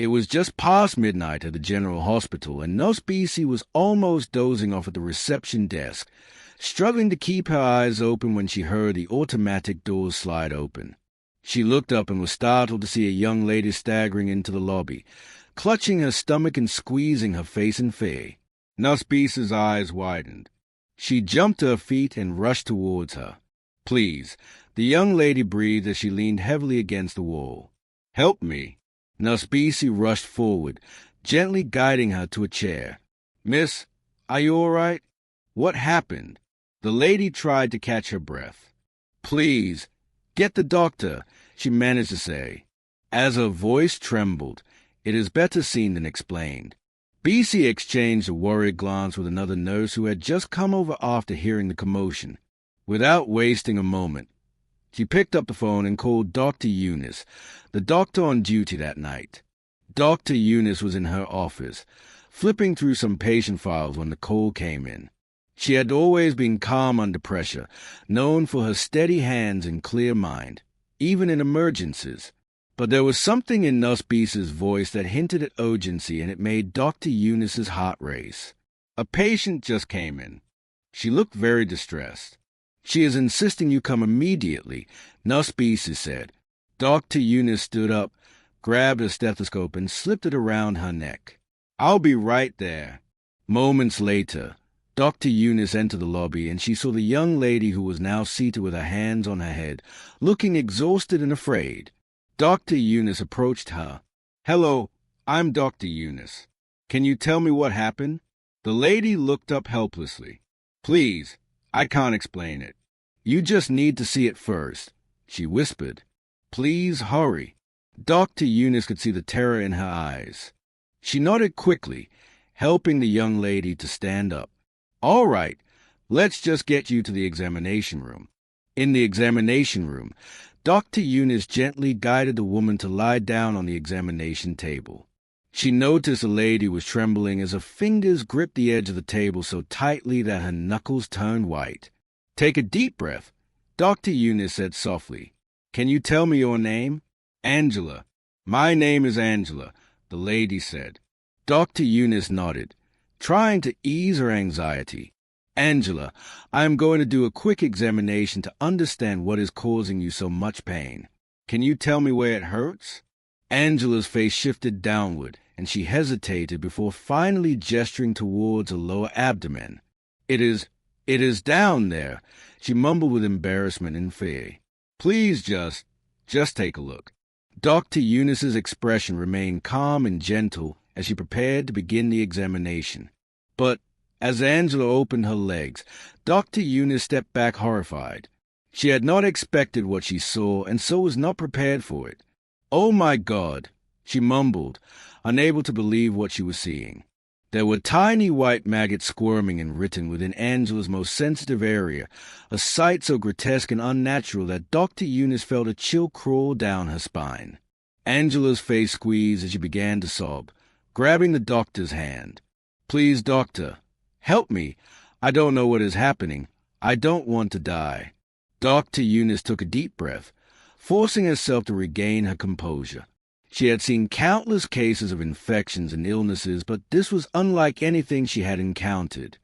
It was just past midnight at the General Hospital, and Nurse Beasy was almost dozing off at the reception desk, struggling to keep her eyes open when she heard the automatic doors slide open. She looked up and was startled to see a young lady staggering into the lobby, clutching her stomach and squeezing her face in fear. Nurse Beasy's eyes widened. She jumped to her feet and rushed towards her. "Please," the young lady breathed as she leaned heavily against the wall. "Help me." Nurse Beasy rushed forward, gently guiding her to a chair. "Miss, are you all right? What happened?" The lady tried to catch her breath. "Please, get the doctor," she managed to say. As her voice trembled, it is better seen than explained. Beasy exchanged a worried glance with another nurse who had just come over after hearing the commotion. Without wasting a moment, she picked up the phone and called Dr. Eunice, the doctor on duty that night. Dr. Eunice was in her office, flipping through some patient files when the call came in. She had always been calm under pressure, known for her steady hands and clear mind, even in emergencies. But there was something in Nurse Beasy's voice that hinted at urgency, and it made Dr. Eunice's heart race. "A patient just came in." She looked very distressed. "She is insisting you come immediately," Nurse Beasy said. Dr. Eunice stood up, grabbed her stethoscope, and slipped it around her neck. "I'll be right there." Moments later, Dr. Eunice entered the lobby, and she saw the young lady who was now seated with her hands on her head, looking exhausted and afraid. Dr. Eunice approached her. "Hello, I'm Dr. Eunice. Can you tell me what happened?" The lady looked up helplessly. "Please, I can't explain it. You just need to see it first," she whispered. "Please hurry." Dr. Eunice could see the terror in her eyes. She nodded quickly, helping the young lady to stand up. "All right, let's just get you to the examination room." In the examination room, Dr. Eunice gently guided the woman to lie down on the examination table. She noticed the lady was trembling as her fingers gripped the edge of the table so tightly that her knuckles turned white. "Take a deep breath," Dr. Eunice said softly. "Can you tell me your name?" "Angela." "My name is Angela," the lady said. Dr. Eunice nodded, trying to ease her anxiety. "Angela, I am going to do a quick examination to understand what is causing you so much pain. Can you tell me where it hurts?" Angela's face shifted downward, and she hesitated before finally gesturing towards her lower abdomen. It is down there," she mumbled with embarrassment and fear. "Please just take a look." Dr. Eunice's expression remained calm and gentle as she prepared to begin the examination. But as Angela opened her legs, Dr. Eunice stepped back horrified. She had not expected what she saw, and so was not prepared for it. "Oh, my God," she mumbled, unable to believe what she was seeing. There were tiny white maggots squirming and writhing within Angela's most sensitive area, a sight so grotesque and unnatural that Dr. Eunice felt a chill crawl down her spine. Angela's face squeezed as she began to sob, grabbing the doctor's hand. "Please, doctor, help me. I don't know what is happening. I don't want to die." Dr. Eunice took a deep breath, forcing herself to regain her composure. She had seen countless cases of infections and illnesses, but this was unlike anything she had encountered.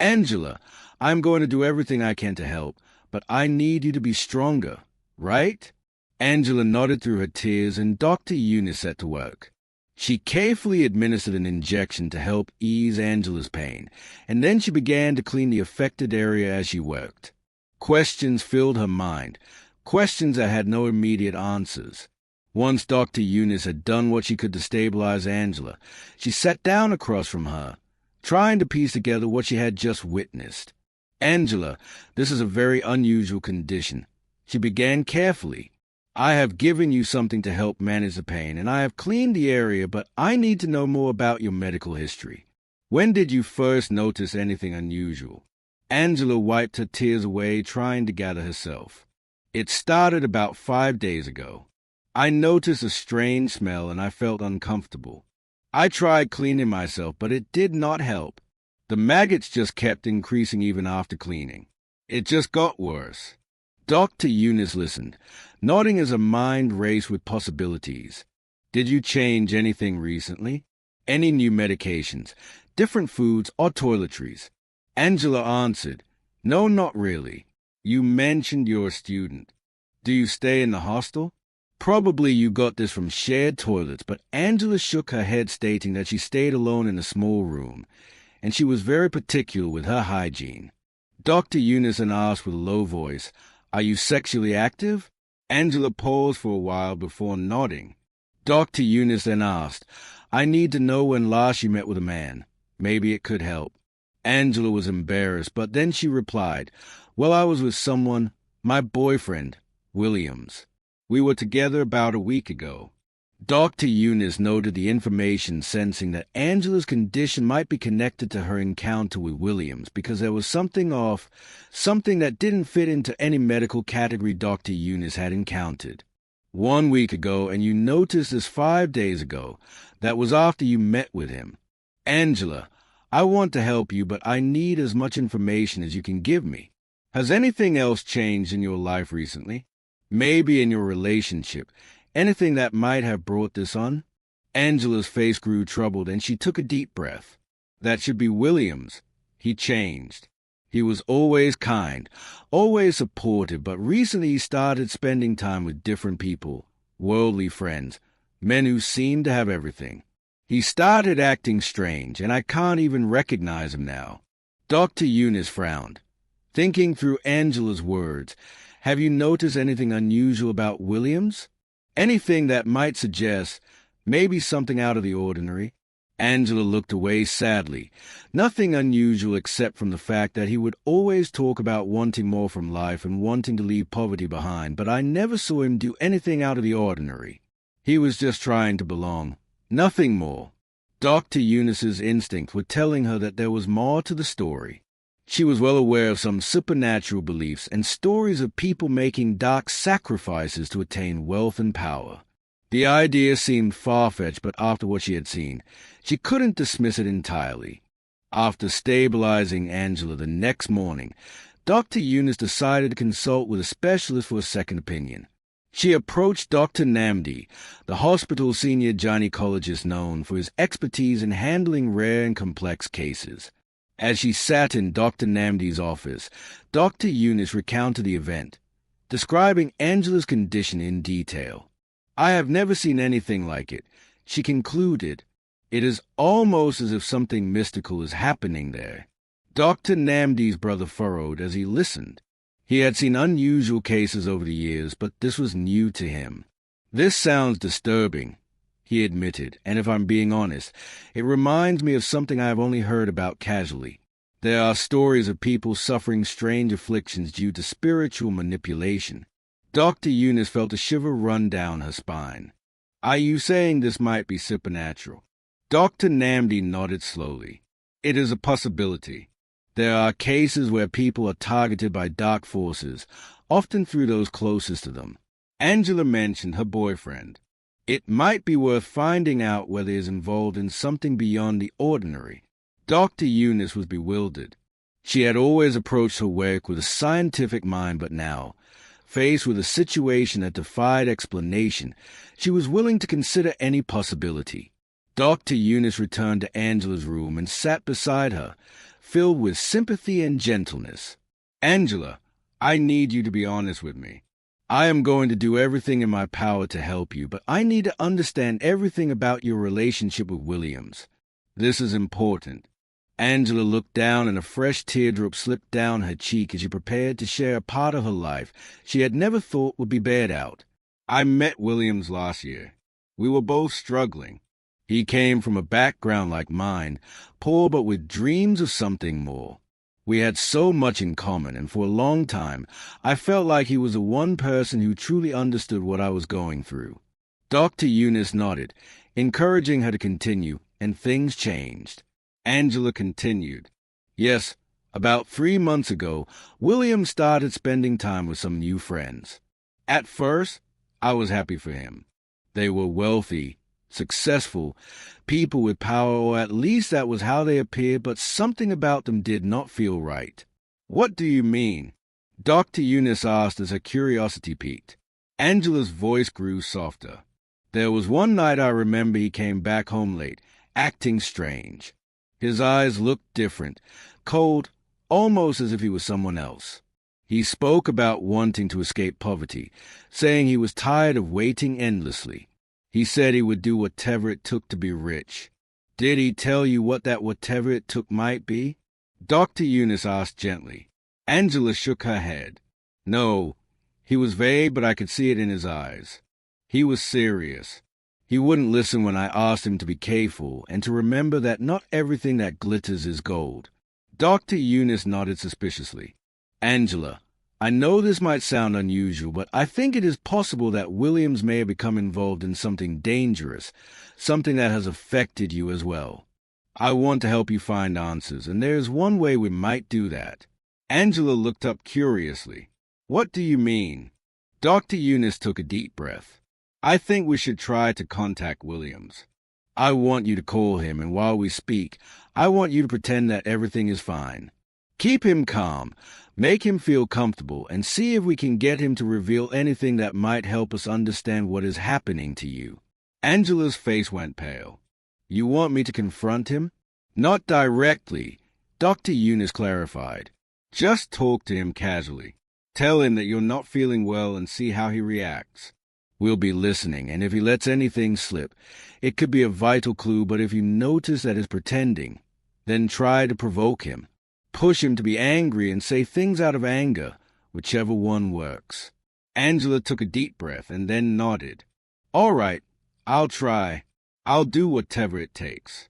"Angela, I'm going to do everything I can to help, but I need you to be stronger, right?" Angela nodded through her tears, and Dr. Eunice set to work. She carefully administered an injection to help ease Angela's pain, and then she began to clean the affected area as she worked. Questions filled her mind, questions that had no immediate answers. Once Dr. Eunice had done what she could to stabilize Angela, she sat down across from her, trying to piece together what she had just witnessed. "Angela, this is a very unusual condition." She began carefully. "I have given you something to help manage the pain, and I have cleaned the area, but I need to know more about your medical history. When did you first notice anything unusual?" Angela wiped her tears away, trying to gather herself. "It started about 5 days ago. I noticed a strange smell, and I felt uncomfortable. I tried cleaning myself, but it did not help. The maggots just kept increasing even after cleaning. It just got worse." Dr. Eunice listened, nodding as her mind raced with possibilities. Did you change anything recently? Any new medications, different foods, or toiletries? Angela answered, No, not really. You mentioned you're a student. Do you stay in the hostel? Probably you got this from shared toilets, but Angela shook her head, stating that she stayed alone in a small room, and she was very particular with her hygiene. Dr. Eunice asked with a low voice, Are you sexually active? Angela paused for a while before nodding. Dr. Eunice then asked, I need to know when last you met with a man. Maybe it could help. Angela was embarrassed, but then she replied, Well, I was with someone, my boyfriend, Williams. We were together about a week ago. Dr. Eunice noted the information, sensing that Angela's condition might be connected to her encounter with Williams because there was something off, something that didn't fit into any medical category Dr. Eunice had encountered. 1 week ago, and you noticed this 5 days ago. That was after you met with him. Angela, I want to help you, but I need as much information as you can give me. Has anything else changed in your life recently? Maybe in your relationship. Anything that might have brought this on? Angela's face grew troubled, and she took a deep breath. That should be Williams. He changed. He was always kind, always supportive, but recently he started spending time with different people, worldly friends, men who seemed to have everything. He started acting strange, and I can't even recognize him now. Dr. Eunice frowned, thinking through Angela's words. Have you noticed anything unusual about Williams? Anything that might suggest maybe something out of the ordinary? Angela looked away sadly. Nothing unusual except from the fact that he would always talk about wanting more from life and wanting to leave poverty behind, but I never saw him do anything out of the ordinary. He was just trying to belong. Nothing more. Dr. Eunice's instincts were telling her that there was more to the story. She was well aware of some supernatural beliefs and stories of people making dark sacrifices to attain wealth and power. The idea seemed far-fetched, but after what she had seen, she couldn't dismiss it entirely. After stabilizing Angela the next morning, Dr. Eunice decided to consult with a specialist for a second opinion. She approached Dr. Namdi, the hospital's senior gynecologist known for his expertise in handling rare and complex cases. As she sat in Dr. Namdi's office, Dr. Eunice recounted the event, describing Angela's condition in detail. I have never seen anything like it, she concluded. It is almost as if something mystical is happening there. Dr. Namdi's brother furrowed as he listened. He had seen unusual cases over the years, but this was new to him. This sounds disturbing, he admitted, and if I'm being honest, it reminds me of something I have only heard about casually. There are stories of people suffering strange afflictions due to spiritual manipulation. Dr. Eunice felt a shiver run down her spine. Are you saying this might be supernatural? Dr. Namdi nodded slowly. It is a possibility. There are cases where people are targeted by dark forces, often through those closest to them. Angela mentioned her boyfriend. It might be worth finding out whether he is involved in something beyond the ordinary. Dr. Eunice was bewildered. She had always approached her work with a scientific mind, but now, faced with a situation that defied explanation, she was willing to consider any possibility. Dr. Eunice returned to Angela's room and sat beside her, filled with sympathy and gentleness. Angela, I need you to be honest with me. I am going to do everything in my power to help you, but I need to understand everything about your relationship with Williams. This is important. Angela looked down, and a fresh teardrop slipped down her cheek as she prepared to share a part of her life she had never thought would be bared out. I met Williams last year. We were both struggling. He came from a background like mine, poor but with dreams of something more. We had so much in common, and for a long time I felt like he was the one person who truly understood what I was going through. Dr. Eunice nodded, encouraging her to continue, and things changed. Angela continued. Yes, about 3 months ago, William started spending time with some new friends. At first, I was happy for him. They were wealthy, successful, people with power, or at least that was how they appeared, but something about them did not feel right. What do you mean? Dr. Eunice asked as her curiosity piqued. Angela's voice grew softer. There was one night I remember he came back home late, acting strange. His eyes looked different, cold, almost as if he was someone else. He spoke about wanting to escape poverty, saying he was tired of waiting endlessly. He said he would do whatever it took to be rich. Did he tell you what that whatever it took might be? Dr. Eunice asked gently. Angela shook her head. No, he was vague, but I could see it in his eyes. He was serious. He wouldn't listen when I asked him to be careful and to remember that not everything that glitters is gold. Dr. Eunice nodded suspiciously. Angela, I know this might sound unusual, but I think it is possible that Williams may have become involved in something dangerous, something that has affected you as well. I want to help you find answers, and there is one way we might do that. Angela looked up curiously. What do you mean? Dr. Eunice took a deep breath. I think we should try to contact Williams. I want you to call him, and while we speak, I want you to pretend that everything is fine. Keep him calm, make him feel comfortable, and see if we can get him to reveal anything that might help us understand what is happening to you. Angela's face went pale. You want me to confront him? Not directly, Dr. Eunice clarified. Just talk to him casually. Tell him that you're not feeling well and see how he reacts. We'll be listening, and if he lets anything slip, it could be a vital clue, but if you notice that he's pretending, then try to provoke him. Push him to be angry and say things out of anger, whichever one works. Angela took a deep breath and then nodded. All right, I'll try. I'll do whatever it takes.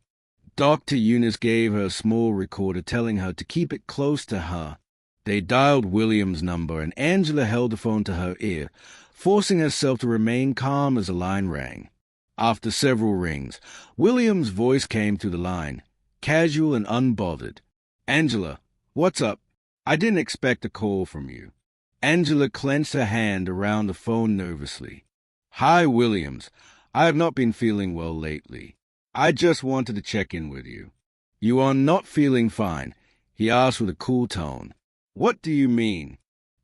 Dr. Eunice gave her a small recorder telling her to keep it close to her. They dialed William's number and Angela held the phone to her ear, forcing herself to remain calm as the line rang. After several rings, William's voice came through the line, casual and unbothered. Angela, what's up? I didn't expect a call from you. Angela clenched her hand around the phone nervously. Hi, Williams. I have not been feeling well lately. I just wanted to check in with you. You are not feeling fine, he asked with a cool tone. What do you mean?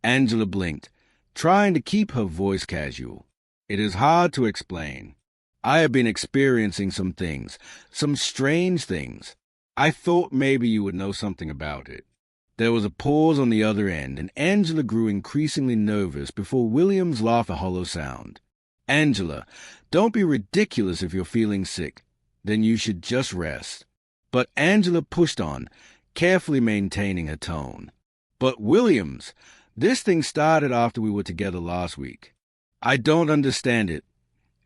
Angela blinked, trying to keep her voice casual. It is hard to explain. I have been experiencing some things, some strange things. I thought maybe you would know something about it. There was a pause on the other end, and Angela grew increasingly nervous before Williams laughed a hollow sound. Angela, don't be ridiculous if you're feeling sick. Then you should just rest. But Angela pushed on, carefully maintaining her tone. But Williams, this thing started after we were together last week. I don't understand it,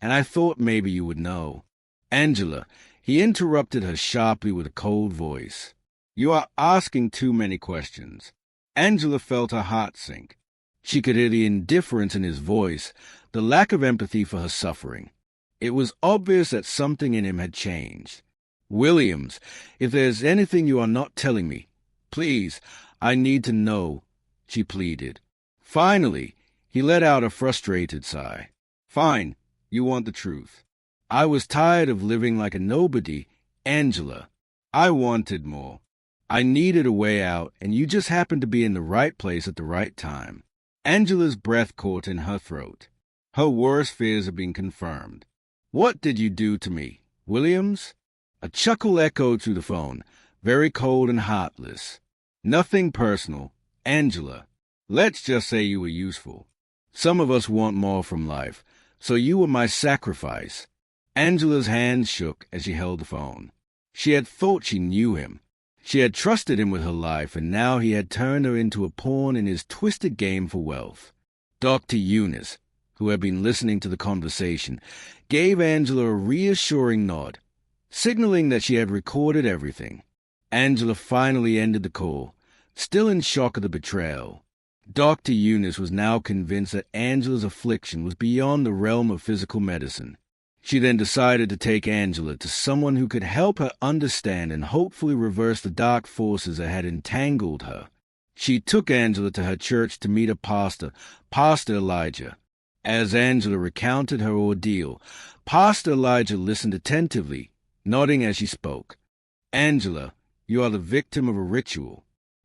and I thought maybe you would know. Angela, he interrupted her sharply with a cold voice. You are asking too many questions. Angela felt her heart sink. She could hear the indifference in his voice, the lack of empathy for her suffering. It was obvious that something in him had changed. Williams, if there's anything you are not telling me, please, I need to know, she pleaded. Finally, he let out a frustrated sigh. Fine, you want the truth. I was tired of living like a nobody, Angela. I wanted more. I needed a way out, and you just happened to be in the right place at the right time. Angela's breath caught in her throat. Her worst fears had been confirmed. What did you do to me, Williams? A chuckle echoed through the phone, very cold and heartless. Nothing personal, Angela. Let's just say you were useful. Some of us want more from life, so you were my sacrifice. Angela's hand shook as she held the phone. She had thought she knew him. She had trusted him with her life, and now he had turned her into a pawn in his twisted game for wealth. Dr. Eunice, who had been listening to the conversation, gave Angela a reassuring nod, signaling that she had recorded everything. Angela finally ended the call, still in shock of the betrayal. Dr. Eunice was now convinced that Angela's affliction was beyond the realm of physical medicine. She then decided to take Angela to someone who could help her understand and hopefully reverse the dark forces that had entangled her. She took Angela to her church to meet a pastor, Pastor Elijah. As Angela recounted her ordeal, Pastor Elijah listened attentively, nodding as she spoke. Angela, you are the victim of a ritual.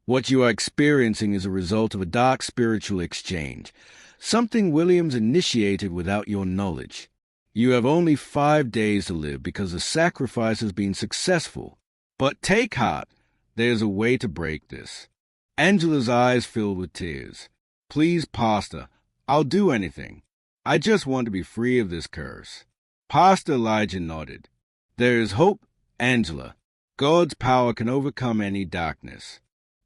What you are experiencing is a result of a dark spiritual exchange, something Williams initiated without your knowledge. You have only 5 days to live because the sacrifice has been successful. But take heart, there's a way to break this. Angela's eyes filled with tears. Please, Pastor, I'll do anything. I just want to be free of this curse. Pastor Elijah nodded. There is hope, Angela. God's power can overcome any darkness.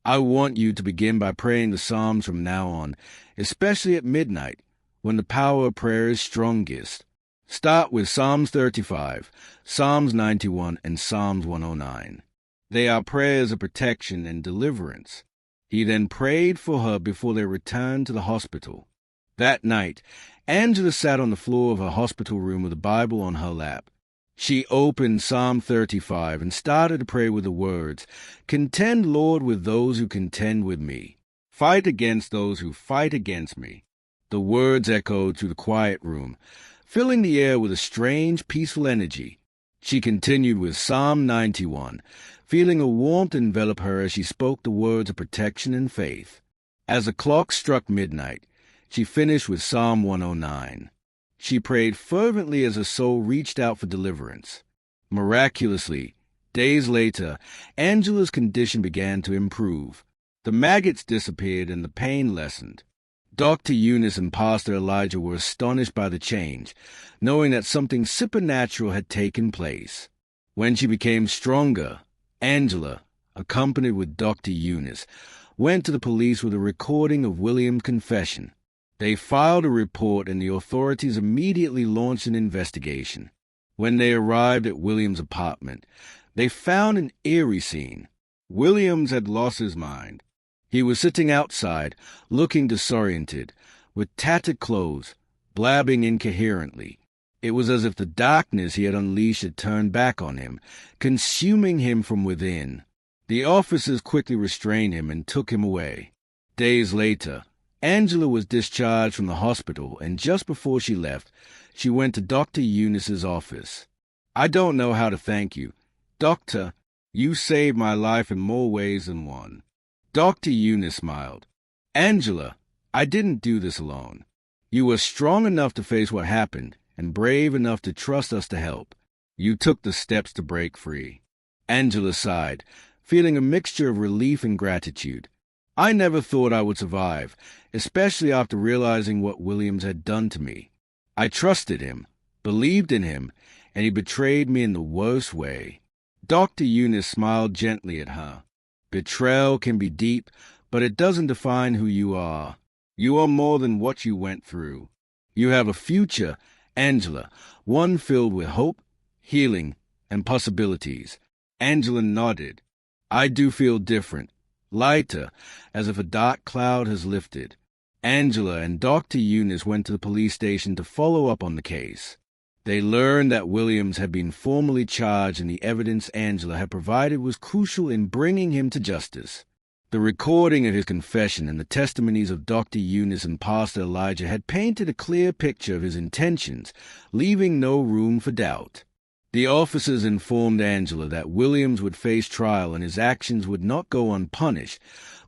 I want you to begin by praying the Psalms from now on, especially at midnight, when the power of prayer is strongest. Start with Psalms 35, Psalms 91, and Psalms 109. They are prayers of protection and deliverance. He then prayed for her before they returned to the hospital. That night, Angela sat on the floor of her hospital room with a Bible on her lap. She opened Psalm 35 and started to pray with the words, "Contend, Lord, with those who contend with me. Fight against those who fight against me." The words echoed through the quiet room, filling the air with a strange, peaceful energy. She continued with Psalm 91, feeling a warmth envelop her as she spoke the words of protection and faith. As the clock struck midnight, she finished with Psalm 109. She prayed fervently as her soul reached out for deliverance. Miraculously, days later, Angela's condition began to improve. The maggots disappeared and the pain lessened. Dr. Eunice and Pastor Elijah were astonished by the change, knowing that something supernatural had taken place. When she became stronger, Angela, accompanied with Dr. Eunice, went to the police with a recording of William's confession. They filed a report and the authorities immediately launched an investigation. When they arrived at William's apartment, they found an eerie scene. Williams had lost his mind. He was sitting outside, looking disoriented, with tattered clothes, blabbing incoherently. It was as if the darkness he had unleashed had turned back on him, consuming him from within. The officers quickly restrained him and took him away. Days later, Angela was discharged from the hospital, and just before she left, she went to Dr. Eunice's office. "I don't know how to thank you. Doctor, you saved my life in more ways than one." Dr. Eunice smiled. "Angela, I didn't do this alone. You were strong enough to face what happened and brave enough to trust us to help. You took the steps to break free." Angela sighed, feeling a mixture of relief and gratitude. "I never thought I would survive, especially after realizing what Williams had done to me. I trusted him, believed in him, and he betrayed me in the worst way." Dr. Eunice smiled gently at her. "Betrayal can be deep, but it doesn't define who you are. You are more than what you went through. You have a future, Angela, one filled with hope, healing, and possibilities." Angela nodded. "I do feel different, lighter, as if a dark cloud has lifted." Angela and Dr. Eunice went to the police station to follow up on the case. They learned that Williams had been formally charged and the evidence Angela had provided was crucial in bringing him to justice. The recording of his confession and the testimonies of Dr. Eunice and Pastor Elijah had painted a clear picture of his intentions, leaving no room for doubt. The officers informed Angela that Williams would face trial and his actions would not go unpunished,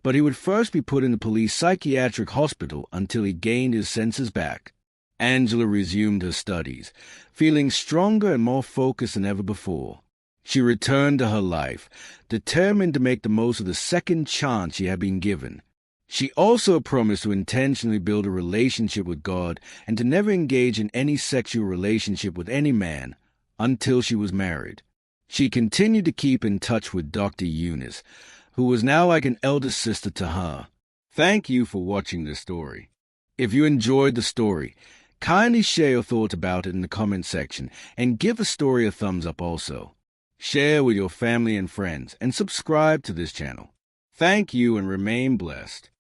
but he would first be put in the police psychiatric hospital until he gained his senses back. Angela resumed her studies, feeling stronger and more focused than ever before. She returned to her life, determined to make the most of the second chance she had been given. She also promised to intentionally build a relationship with God and to never engage in any sexual relationship with any man until she was married. She continued to keep in touch with Dr. Eunice, who was now like an elder sister to her. Thank you for watching this story. If you enjoyed the story, kindly share your thoughts about it in the comment section and give the story a thumbs up also. Share with your family and friends and subscribe to this channel. Thank you and remain blessed.